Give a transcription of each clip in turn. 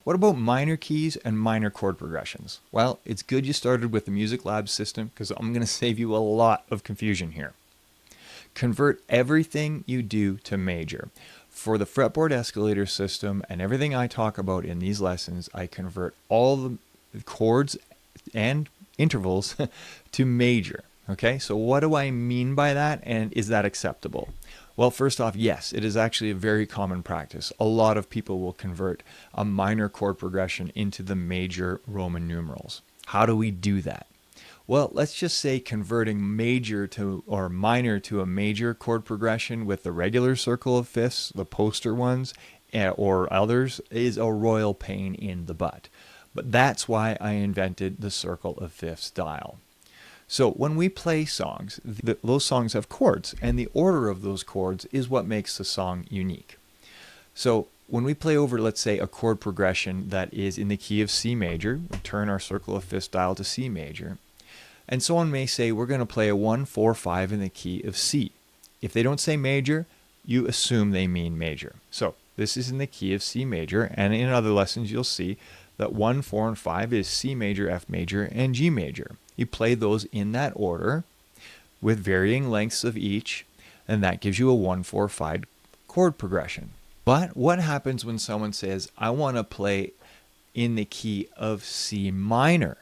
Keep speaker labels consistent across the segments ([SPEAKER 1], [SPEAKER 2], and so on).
[SPEAKER 1] What about minor keys and minor chord progressions? Well, it's good you started with the Musiclabs system because I'm going to save you a lot of confusion here. Convert everything you do to major. For the fretboard escalator system and everything I talk about in these lessons, I convert all the chords and intervals to major. Okay, so what do I mean by that, and is that acceptable? Well, first off, yes, it is actually a very common practice. A lot of people will convert a minor chord progression into the major Roman numerals. How do we do that? Well, let's just say converting major to or minor to a major chord progression with the regular circle of fifths, the poster ones, or others, is a royal pain in the butt. But that's why I invented the circle of fifths dial. So when we play songs, those songs have chords, and the order of those chords is what makes the song unique. So when we play over, let's say, a chord progression that is in the key of C major, we turn our circle of fifths dial to C major, and someone may say we're going to play a 1, 4, 5 in the key of C. If they don't say major, you assume they mean major. So this is in the key of C major, and in other lessons you'll see that 1, 4, and 5 is C major, F major, and G major. You play those in that order with varying lengths of each, and that gives you a 1, 4, 5 chord progression. But what happens when someone says, I want to play in the key of C minor?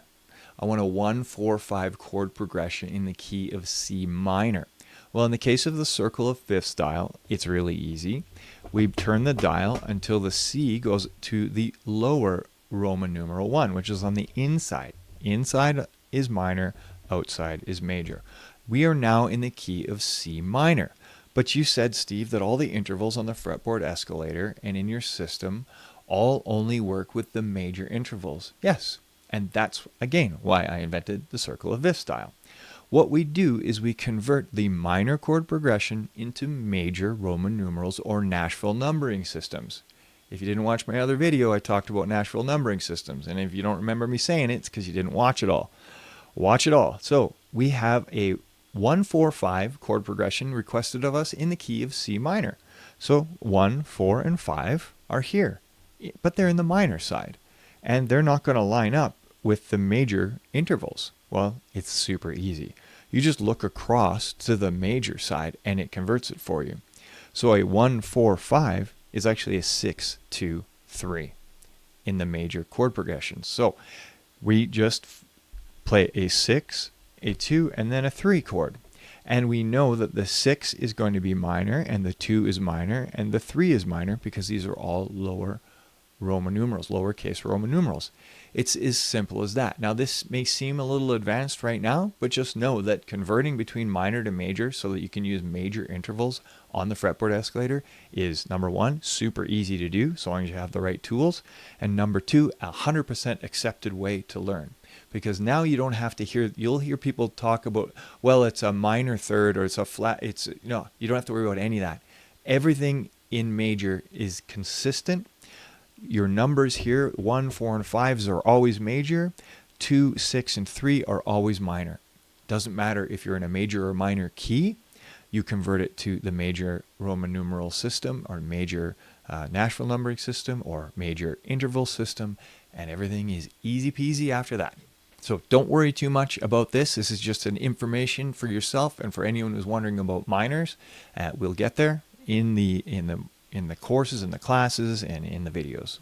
[SPEAKER 1] I want a 1, 4, 5 chord progression in the key of C minor. Well, in the case of the circle of fifths dial, it's really easy. We turn the dial until the C goes to the lower Roman numeral 1, which is on the inside. Inside is minor, outside is major. We are now in the key of C minor. But you said, Steve, that all the intervals on the fretboard escalator and in your system all only work with the major intervals. Yes, and that's, again, why I invented the circle of fifths dial. What we do is we convert the minor chord progression into major Roman numerals or Nasville numbering systems. If you didn't watch my other video, I talked about Nasville numbering systems. And if you don't remember me saying it, it's because you didn't watch it all. Watch it all. So we have a 1, 4, 5 chord progression requested of us in the key of C minor. So 1, 4, and 5 are here, but they're in the minor side. And they're not going to line up with the major intervals. Well, it's super easy. You just look across to the major side and it converts it for you. So a 1, 4, 5 is actually a 6, 2, 3 in the major chord progression. So we just play a 6, a 2, and then a 3 chord. And we know that the 6 is going to be minor, and the 2 is minor, and the 3 is minor because these are all lower Roman numerals, lowercase Roman numerals. It's as simple as that. Now, this may seem a little advanced right now, but just know that converting between minor to major so that you can use major intervals on the fretboard escalator is, number one, super easy to do so long as you have the right tools, and number two, 100% accepted way to learn. Because now you don't have to you'll hear people talk about, well, it's a minor third or it's a flat, no, you don't have to worry about any of that. Everything in major is consistent. Your numbers here, 1, 4, and 5s are always major. 2, 6, and 3 are always minor. Doesn't matter if you're in a major or minor key. You convert it to the major Roman numeral system or major Nasville numbering system or major interval system, and everything is easy peasy after that. So don't worry too much about this. This is just an information for yourself and for anyone who's wondering about minors. We'll get there in the courses, in the classes, and in the videos.